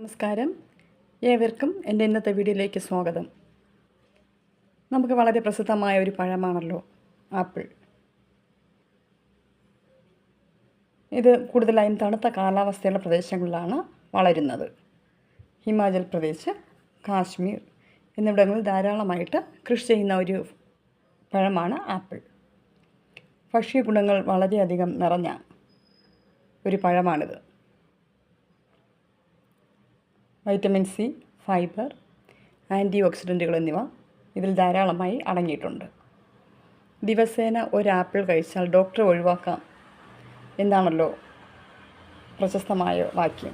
നമസ്കാരം. ഏവർക്കും എൻ്റെ ഇന്നത്തെ വീഡിയോയിലേക്ക് സ്വാഗതം. നമുക്ക് വളരെ പ്രസിദ്ധമായ ഒരു പഴമാണല്ലോ ആപ്പിൾ. ഇത് കൂടുതലായും തണുത്ത കാലാവസ്ഥയുള്ള പ്രദേശങ്ങളിലാണ് വളരുന്നത്. ഹിമാചൽ പ്രദേശ്, കാശ്മീർ എന്നിവിടങ്ങളിൽ ധാരാളമായിട്ട് കൃഷി ചെയ്യുന്ന ഒരു പഴമാണ് ആപ്പിൾ. ഭക്ഷ്യഗുണങ്ങൾ വളരെയധികം നിറഞ്ഞ ഒരു പഴമാണിത്. വൈറ്റമിൻ സി, ഫൈബർ, ആൻറ്റി ഓക്സിഡൻറ്റുകൾ എന്നിവ ഇതിൽ ധാരാളമായി അടങ്ങിയിട്ടുണ്ട്. ദിവസേന ഒരു ആപ്പിൾ കഴിച്ചാൽ ഡോക്ടറെ ഒഴിവാക്കാം എന്നാണല്ലോ പ്രശസ്തമായ വാക്യം.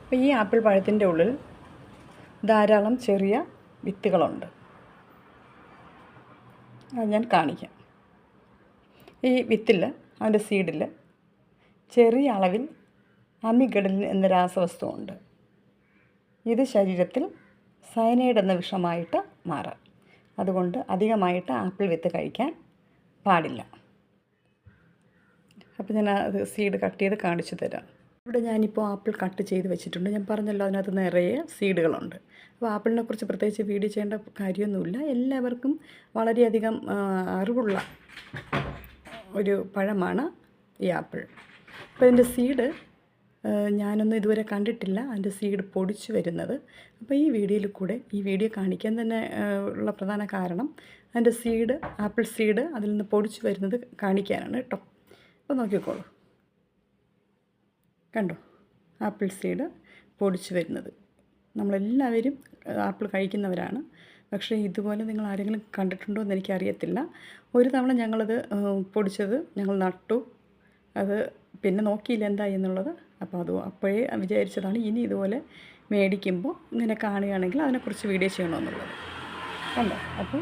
അപ്പോൾ ഈ ആപ്പിൾ പഴത്തിൻ്റെ ഉള്ളിൽ ധാരാളം ചെറിയ വിത്തുകളുണ്ട്. അത് ഞാൻ കാണിക്കാം. ഈ വിത്തിൽ, അതിൻ്റെ സീഡിൽ ചെറിയ അളവിൽ അമിഗഡലിൻ എന്ന രാസവസ്തുവുണ്ട്. ഇത് ശരീരത്തിൽ സയനൈഡ് എന്ന വിഷമായിട്ട് മാറാം. അതുകൊണ്ട് അധികമായിട്ട് ആപ്പിൾ വിത്ത് കഴിക്കാൻ പാടില്ല. അപ്പോൾ ഞാൻ അത് സീഡ് കട്ട് ചെയ്ത് കാണിച്ചു തരാം. ഇവിടെ ഞാനിപ്പോൾ ആപ്പിൾ കട്ട് ചെയ്ത് വെച്ചിട്ടുണ്ട്. ഞാൻ പറഞ്ഞല്ലോ, അതിനകത്ത് നിറയെ സീഡുകളുണ്ട്. അപ്പോൾ ആപ്പിളിനെ കുറിച്ച് പ്രത്യേകിച്ച് വീഡിയോ ചെയ്യേണ്ട കാര്യമൊന്നുമില്ല. എല്ലാവർക്കും വളരെയധികം അറിവുള്ള ഒരു പഴമാണ് ഈ ആപ്പിൾ. അപ്പോൾ ഇതിൻ്റെ സീഡ് ഞാനൊന്നും ഇതുവരെ കണ്ടിട്ടില്ല, അതിൻ്റെ സീഡ് പൊടിച്ച് വരുന്നത്. അപ്പോൾ ഈ വീഡിയോയിൽ കൂടെ ഈ വീഡിയോ കാണിക്കാൻ തന്നെ ഉള്ള പ്രധാന കാരണം അതിൻ്റെ സീഡ്, ആപ്പിൾ സീഡ് അതിൽ നിന്ന് പൊടിച്ച് വരുന്നത് കാണിക്കാനാണ് കേട്ടോ. അപ്പോൾ നോക്കിക്കോളൂ, കണ്ടോ ആപ്പിൾ സീഡ് പൊടിച്ച് വരുന്നത്. നമ്മളെല്ലാവരും ആപ്പിൾ കഴിക്കുന്നവരാണ്. പക്ഷേ ഇതുപോലെ നിങ്ങൾ ആരെങ്കിലും കണ്ടിട്ടുണ്ടോ എന്ന് എനിക്കറിയത്തില്ല. ഒരു തവണ ഞങ്ങളത് പൊടിച്ചത് ഞങ്ങൾ നട്ടു, അത് പിന്നെ നോക്കിയില്ല എന്താ എന്നുള്ളത്. അപ്പോൾ അപ്പോഴേ വിചാരിച്ചതാണ് ഇനി ഇതുപോലെ മേടിക്കുമ്പോൾ ഇങ്ങനെ കാണുകയാണെങ്കിൽ അതിനെക്കുറിച്ച് വീഡിയോ ചെയ്യണമെന്നുള്ളത്. കണ്ടോ? അപ്പോൾ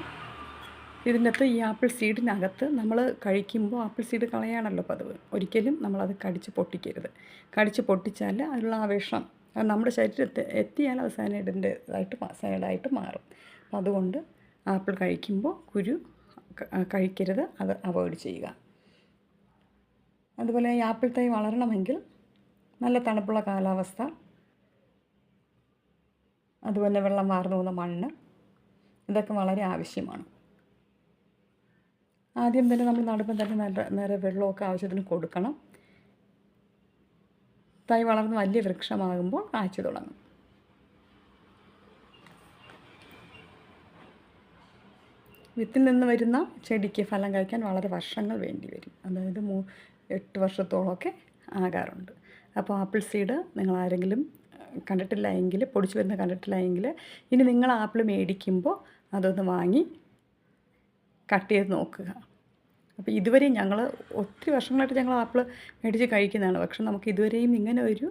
ഇതിൻ്റെ അകത്ത് ഈ ആപ്പിൾ സീഡിനകത്ത് നമ്മൾ കഴിക്കുമ്പോൾ ആപ്പിൾ സീഡ് കളയാണല്ലോ പതിവ്. ഒരിക്കലും നമ്മളത് കടിച്ച് പൊട്ടിക്കരുത്. കടിച്ച് പൊട്ടിച്ചാൽ അതിലുള്ള ആ വിഷം നമ്മുടെ ശരീരത്തിൽ എത്തിയാൽ അത് സയനൈഡായിട്ട് മാറും. അപ്പോൾ അതുകൊണ്ട് ആപ്പിൾ കഴിക്കുമ്പോൾ കുരു കഴിക്കരുത്, അത് അവോയ്ഡ് ചെയ്യുക. അതുപോലെ ഈ ആപ്പിൾ തൈ വളരണമെങ്കിൽ നല്ല തണുപ്പുള്ള കാലാവസ്ഥ, അതുപോലെ വെള്ളം വാർന്നു പോകുന്ന മണ്ണ്, ഇതൊക്കെ വളരെ ആവശ്യമാണ്. ആദ്യം തന്നെ നമ്മൾ നടുമ്പോൾ തന്നെ നേരെ വെള്ളമൊക്കെ ആവശ്യത്തിന് കൊടുക്കണം. തൈ വളർന്ന് വലിയ വൃക്ഷമാകുമ്പോൾ കായ്ച്ചു തുടങ്ങും. വിത്തിൽ നിന്ന് വരുന്ന ചെടിക്ക് ഫലം കഴിക്കാൻ വളരെ വർഷങ്ങൾ വേണ്ടി വരും. അതായത് 8 വർഷത്തോളമൊക്കെ ആകാറുണ്ട്. അപ്പോൾ ആപ്പിൾ സീഡ് നിങ്ങൾ ആരെങ്കിലും കണ്ടിട്ടില്ല എങ്കിൽ, പൊടിച്ച് വരുന്ന കണ്ടിട്ടില്ല എങ്കിൽ, ഇനി നിങ്ങൾ ആപ്പിൾ മേടിക്കുമ്പോൾ അതൊന്ന് വാങ്ങി കട്ട് ചെയ്ത് നോക്കുക. അപ്പോൾ ഇതുവരെയും ഞങ്ങൾ ഒത്തിരി വർഷങ്ങളായിട്ട് ഞങ്ങൾ ആപ്പിൾ മേടിച്ച് കഴിക്കുന്നതാണ്. പക്ഷെ നമുക്ക് ഇതുവരെയും ഇങ്ങനെ ഒരു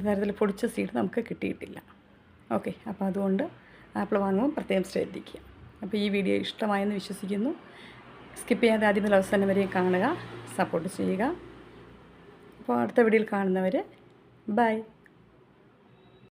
തരത്തിൽ പൊടിച്ച സീഡ് നമുക്ക് കിട്ടിയിട്ടില്ല. ഓക്കെ, അപ്പോൾ അതുകൊണ്ട് ആപ്പിൾ വാങ്ങുമ്പോൾ പ്രത്യേകം ശ്രദ്ധിക്കുക. അപ്പോൾ ഈ വീഡിയോ ഇഷ്ടമായെന്ന് വിശ്വസിക്കുന്നു. സ്കിപ്പ് ചെയ്യാതെ ആദ്യം മുതൽ അവസാനം വരെ കാണുക, സപ്പോർട്ട് ചെയ്യുക. അപ്പോൾ അടുത്ത വീഡിയോയിൽ കാണുന്നവരെ ബൈ.